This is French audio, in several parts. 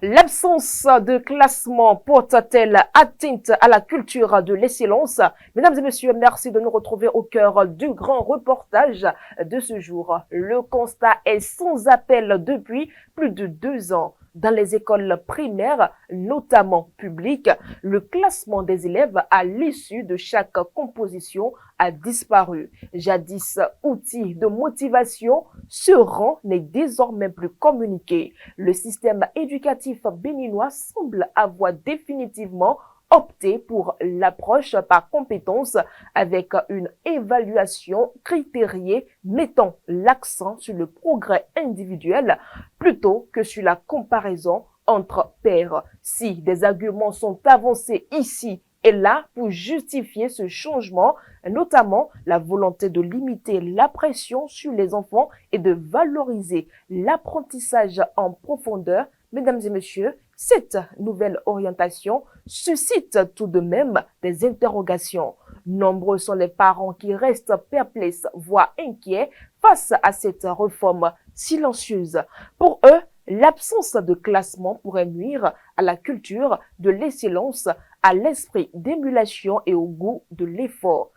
L'absence de classement porte-t-elle atteinte à la culture de l'excellence? Mesdames et messieurs, merci de nous retrouver au cœur du grand reportage de ce jour. Le constat est sans appel depuis plus de 2 ans. Dans les écoles primaires, notamment publiques, le classement des élèves à l'issue de chaque composition a disparu. Jadis outil de motivation, ce rang n'est désormais plus communiqué. Le système éducatif béninois semble avoir définitivement opté pour l'approche par compétence avec une évaluation critériée mettant l'accent sur le progrès individuel plutôt que sur la comparaison entre pairs. Si des arguments sont avancés ici et là pour justifier ce changement, notamment la volonté de limiter la pression sur les enfants et de valoriser l'apprentissage en profondeur, mesdames et messieurs, cette nouvelle orientation suscite tout de même des interrogations. Nombreux sont les parents qui restent perplexes, voire inquiets face à cette réforme silencieuse. Pour eux, l'absence de classement pourrait nuire à la culture de l'excellence, à l'esprit d'émulation et au goût de l'effort.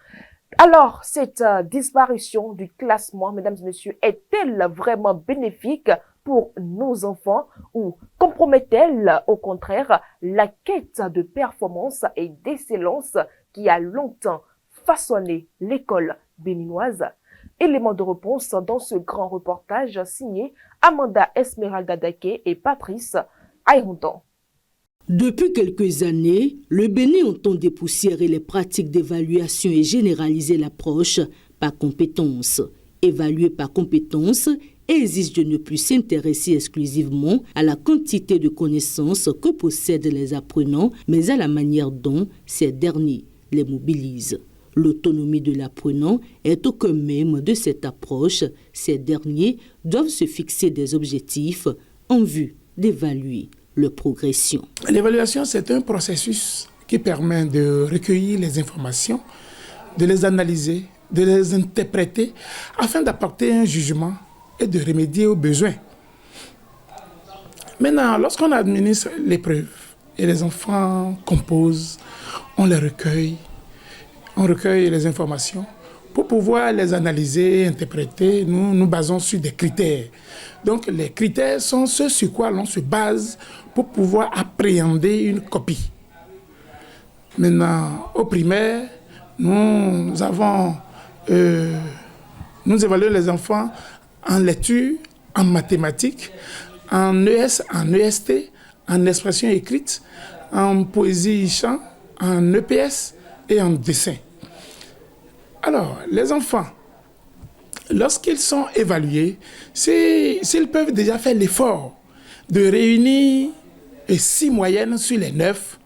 Alors, cette disparition du classement, mesdames et messieurs, est-elle vraiment bénéfique pour nos enfants ou compromet-elle au contraire la quête de performance et d'excellence qui a longtemps façonné l'école béninoise? Élément de réponse dans ce grand reportage signé Amanda Esmeralda Dake et Patrice Ayronton. Depuis quelques années, le Bénin entend dépoussiérer les pratiques d'évaluation et généraliser l'approche par compétence. Évaluer par compétence exige de ne plus s'intéresser exclusivement à la quantité de connaissances que possèdent les apprenants, mais à la manière dont ces derniers les mobilisent. L'autonomie de l'apprenant est au cœur même de cette approche. Ces derniers doivent se fixer des objectifs en vue d'évaluer leur progression. L'évaluation, c'est un processus qui permet de recueillir les informations, de les analyser, de les interpréter afin d'apporter un jugement et de remédier aux besoins. Maintenant, lorsqu'on administre l'épreuve et les enfants composent, on les recueille, on recueille les informations. Pour pouvoir les analyser, interpréter, nous nous basons sur des critères. Donc les critères sont ceux sur quoi l'on se base pour pouvoir appréhender une copie. Maintenant, au primaire, nous évaluons les enfants en lecture, en mathématiques, en ES, en EST, en expression écrite, en poésie chant, en EPS et en dessin. Alors, les enfants, lorsqu'ils sont évalués, s'ils peuvent déjà faire l'effort de réunir 6 moyennes sur les 9,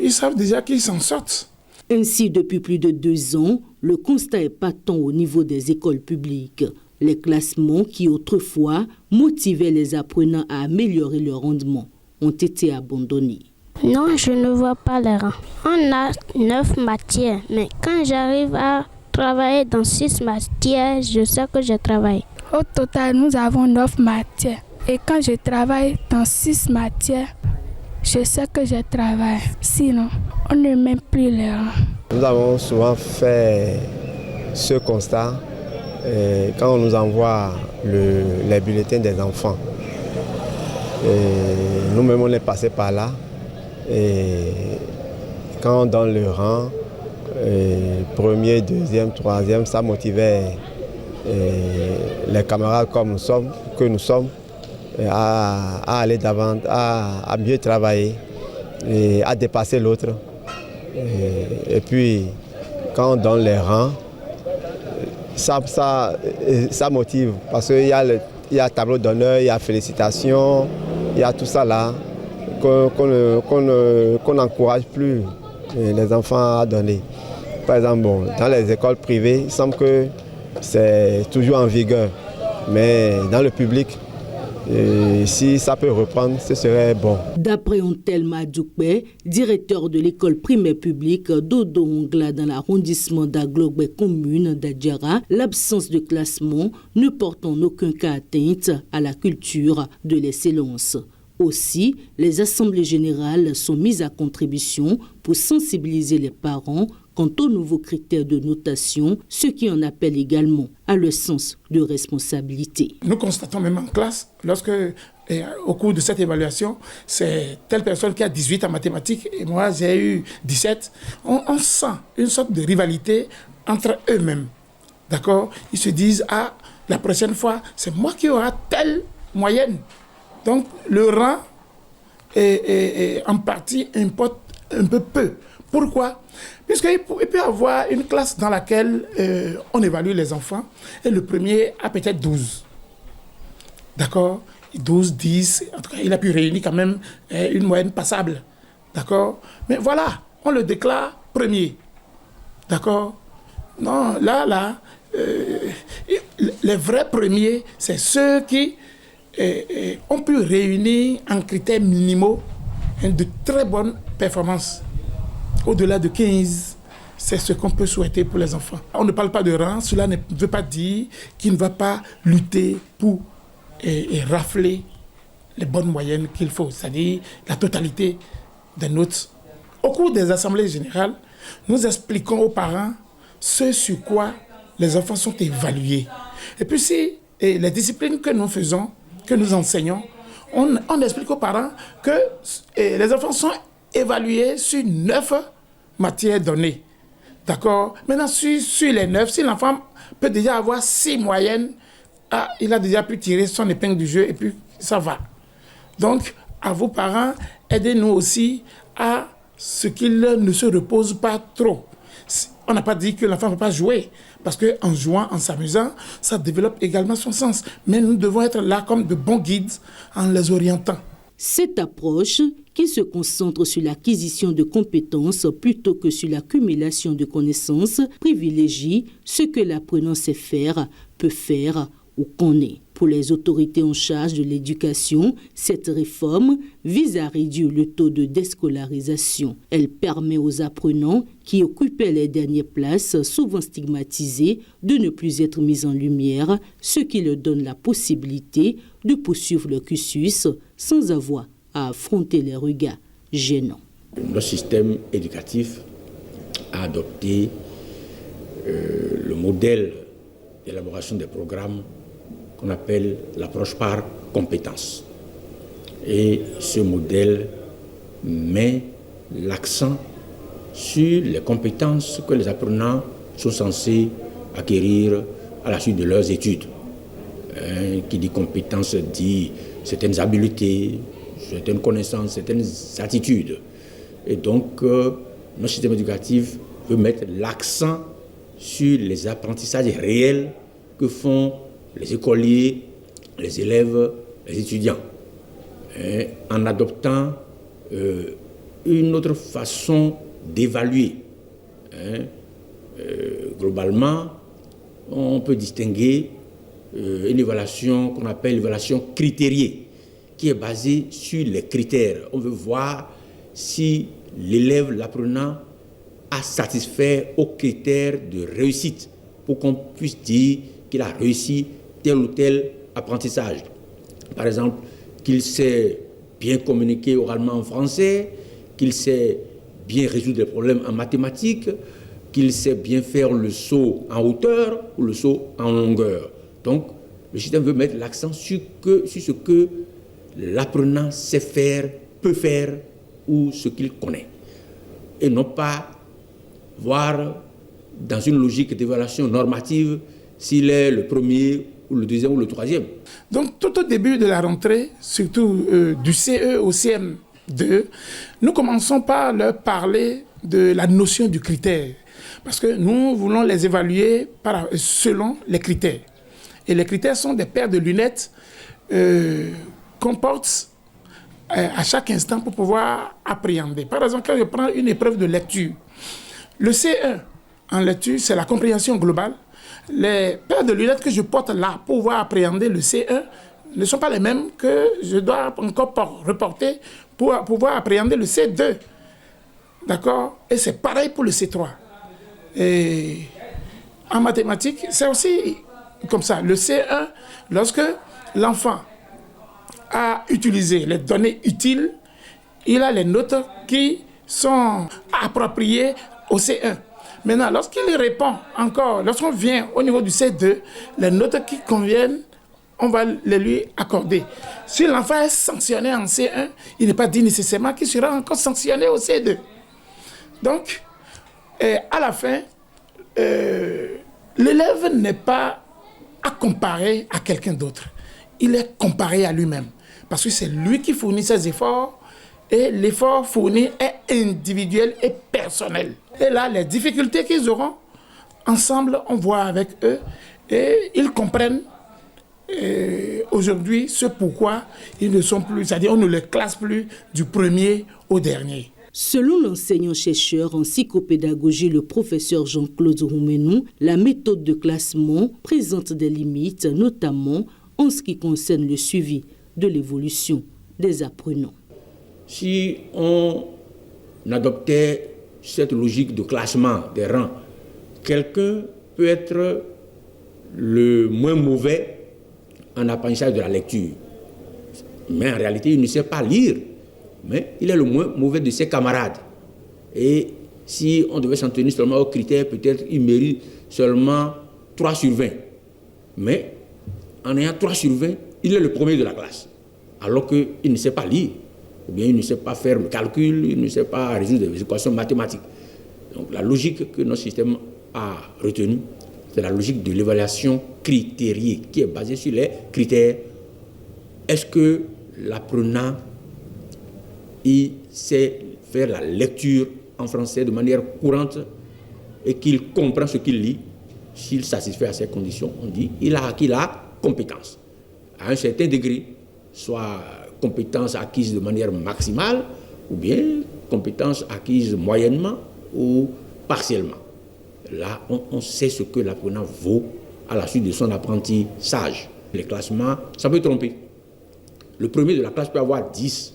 ils savent déjà qu'ils s'en sortent. Ainsi, depuis plus de 2 ans, le constat est patent au niveau des écoles publiques. Les classements qui autrefois motivaient les apprenants à améliorer leur rendement ont été abandonnés. Non, je ne vois pas les rangs. On a 9 matières, mais quand j'arrive à travailler dans 6 matières, je sais que je travaille. Au total, nous avons 9 matières. Et quand je travaille dans 6 matières, je sais que je travaille. Sinon, on ne met plus les rangs. Nous avons souvent fait ce constat quand on nous envoie les bulletins des enfants. Nous-mêmes, on est passé par là. Et quand on donne le rang, premier, deuxième, troisième, ça motivait les camarades comme nous sommes, à aller d'avant, à mieux travailler et à dépasser l'autre. Et puis, quand on donne les rangs, ça motive parce qu'il y a le tableau d'honneur, il y a félicitations, il y a tout ça là qu'on n'encourage plus les enfants à donner. Par exemple, dans les écoles privées, il semble que c'est toujours en vigueur, mais dans le public, si ça peut reprendre, ce serait bon. D'après Ontelma Djoukbe, directeur de l'école primaire publique d'Odo Ongla dans l'arrondissement d'Aglogbe commune d'Adjara, l'absence de classement ne porte en aucun cas atteinte à la culture de l'excellence. Aussi, les assemblées générales sont mises à contribution pour sensibiliser les parents quant aux nouveaux critères de notation, ce qui en appelle également à le sens de responsabilité. Nous constatons même en classe, au cours de cette évaluation, c'est telle personne qui a 18 en mathématiques et moi j'ai eu 17. On sent une sorte de rivalité entre eux-mêmes. D'accord? Ils se disent, ah, la prochaine fois, c'est moi qui aurai telle moyenne. Donc, le rang est en partie importe un peu. Pourquoi? Puisqu'il peut y avoir une classe dans laquelle on évalue les enfants et le premier a peut-être 12. D'accord? 12, 10, en tout cas, il a pu réunir quand même une moyenne passable. D'accord? Mais voilà, on le déclare premier. D'accord? Non, les vrais premiers, c'est ceux qui ont pu réunir en critères minimaux de très bonnes performances. Au-delà de 15, c'est ce qu'on peut souhaiter pour les enfants. On ne parle pas de rang, cela ne veut pas dire qu'il ne va pas lutter pour rafler les bonnes moyennes qu'il faut, c'est-à-dire la totalité des notes. Au cours des assemblées générales, nous expliquons aux parents ce sur quoi les enfants sont évalués. Et puis si les disciplines que nous faisons, que nous enseignons, on explique aux parents que les enfants sont évalués sur 9 matières données. D'accord? Maintenant, sur les 9, si l'enfant peut déjà avoir 6 moyennes, il a déjà pu tirer son épingle du jeu et puis ça va. Donc, à vos parents, aidez-nous aussi à ce qu'il ne se repose pas trop. On n'a pas dit que l'enfant ne peut pas jouer, parce qu'en jouant, en s'amusant, ça développe également son sens. Mais nous devons être là comme de bons guides en les orientant. Cette approche, qui se concentre sur l'acquisition de compétences plutôt que sur l'accumulation de connaissances, privilégie ce que l'apprenant sait faire, peut faire ou connaît. Pour les autorités en charge de l'éducation, cette réforme vise à réduire le taux de déscolarisation. Elle permet aux apprenants qui occupaient les dernières places, souvent stigmatisés, de ne plus être mis en lumière, ce qui leur donne la possibilité de poursuivre leur cursus sans avoir à affronter les regards gênants. Notre système éducatif a adopté le modèle d'élaboration des programmes qu'on appelle l'approche par compétences. Et ce modèle met l'accent sur les compétences que les apprenants sont censés acquérir à la suite de leurs études. Qui dit compétences dit certaines habiletés, certaines connaissances, certaines attitudes. Et donc, notre système éducatif veut mettre l'accent sur les apprentissages réels que font les écoliers, les élèves, les étudiants, en adoptant une autre façon d'évaluer. Globalement, on peut distinguer une évaluation qu'on appelle l'évaluation critériée, qui est basée sur les critères. On veut voir si l'élève, l'apprenant, a satisfait aux critères de réussite pour qu'on puisse dire qu'il a réussi tel ou tel apprentissage. Par exemple, qu'il sait bien communiquer oralement en français, qu'il sait bien résoudre des problèmes en mathématiques, qu'il sait bien faire le saut en hauteur ou le saut en longueur. Donc, le système veut mettre l'accent sur ce que l'apprenant sait faire, peut faire ou ce qu'il connaît. Et non pas voir dans une logique d'évaluation normative s'il est le premier ou le deuxième ou le troisième. Donc, tout au début de la rentrée, surtout du CE au CM2, nous commençons par leur parler de la notion du critère. Parce que nous voulons les évaluer selon les critères. Et les critères sont des paires de lunettes qu'on porte à chaque instant pour pouvoir appréhender. Par exemple, quand je prends une épreuve de lecture, le C1 en lecture, c'est la compréhension globale. Les paires de lunettes que je porte là pour pouvoir appréhender le C1 ne sont pas les mêmes que je dois encore reporter pour pouvoir appréhender le C2. D'accord? Et c'est pareil pour le C3. Et en mathématiques, c'est aussi comme ça. Le C1, lorsque l'enfant à utiliser les données utiles, il a les notes qui sont appropriées au C1. Maintenant, lorsqu'il répond encore, lorsqu'on vient au niveau du C2, les notes qui conviennent, on va les lui accorder. Si l'enfant est sanctionné en C1, il n'est pas dit nécessairement qu'il sera encore sanctionné au C2. Donc, à la fin, l'élève n'est pas à comparer à quelqu'un d'autre. Il est comparé à lui-même. Parce que c'est lui qui fournit ses efforts et l'effort fourni est individuel et personnel. Et là, les difficultés qu'ils auront, ensemble, on voit avec eux et ils comprennent aujourd'hui ce pourquoi ils ne sont plus, c'est-à-dire on ne les classe plus du premier au dernier. Selon l'enseignant-chercheur en psychopédagogie, le professeur Jean-Claude Roumenou, la méthode de classement présente des limites, notamment en ce qui concerne le suivi de l'évolution des apprenants. Si on adoptait cette logique de classement des rangs, quelqu'un peut être le moins mauvais en apprentissage de la lecture. Mais en réalité, il ne sait pas lire. Mais il est le moins mauvais de ses camarades. Et si on devait s'en tenir seulement aux critères, peut-être il mérite seulement 3 sur 20. Mais en ayant 3 sur 20, il est le premier de la classe. Alors qu'il ne sait pas lire, ou bien il ne sait pas faire le calcul, il ne sait pas résoudre des équations mathématiques. Donc la logique que notre système a retenue, c'est la logique de l'évaluation critériée, qui est basée sur les critères. Est-ce que l'apprenant il sait faire la lecture en français de manière courante et qu'il comprend ce qu'il lit? S'il satisfait à ces conditions, on dit qu'il a acquis la compétence. À un certain degré, soit compétence acquise de manière maximale, ou bien compétence acquise moyennement ou partiellement. Là, on sait ce que l'apprenant vaut à la suite de son apprentissage. Les classements, ça peut tromper. Le premier de la classe peut avoir 10.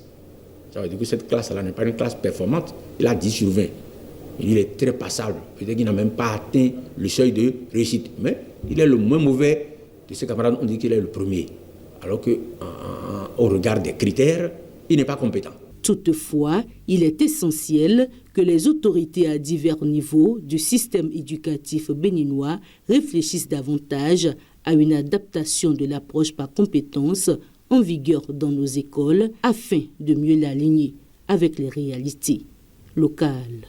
Ça veut dire que cette classe-là n'est pas une classe performante. Il a 10 sur 20. Il est très passable. Peut-être qu'il n'a même pas atteint le seuil de réussite. Mais il est le moins mauvais de ses camarades. On dit qu'il est le premier. Alors qu'au regard des critères, il n'est pas compétent. Toutefois, il est essentiel que les autorités à divers niveaux du système éducatif béninois réfléchissent davantage à une adaptation de l'approche par compétences en vigueur dans nos écoles afin de mieux l'aligner avec les réalités locales.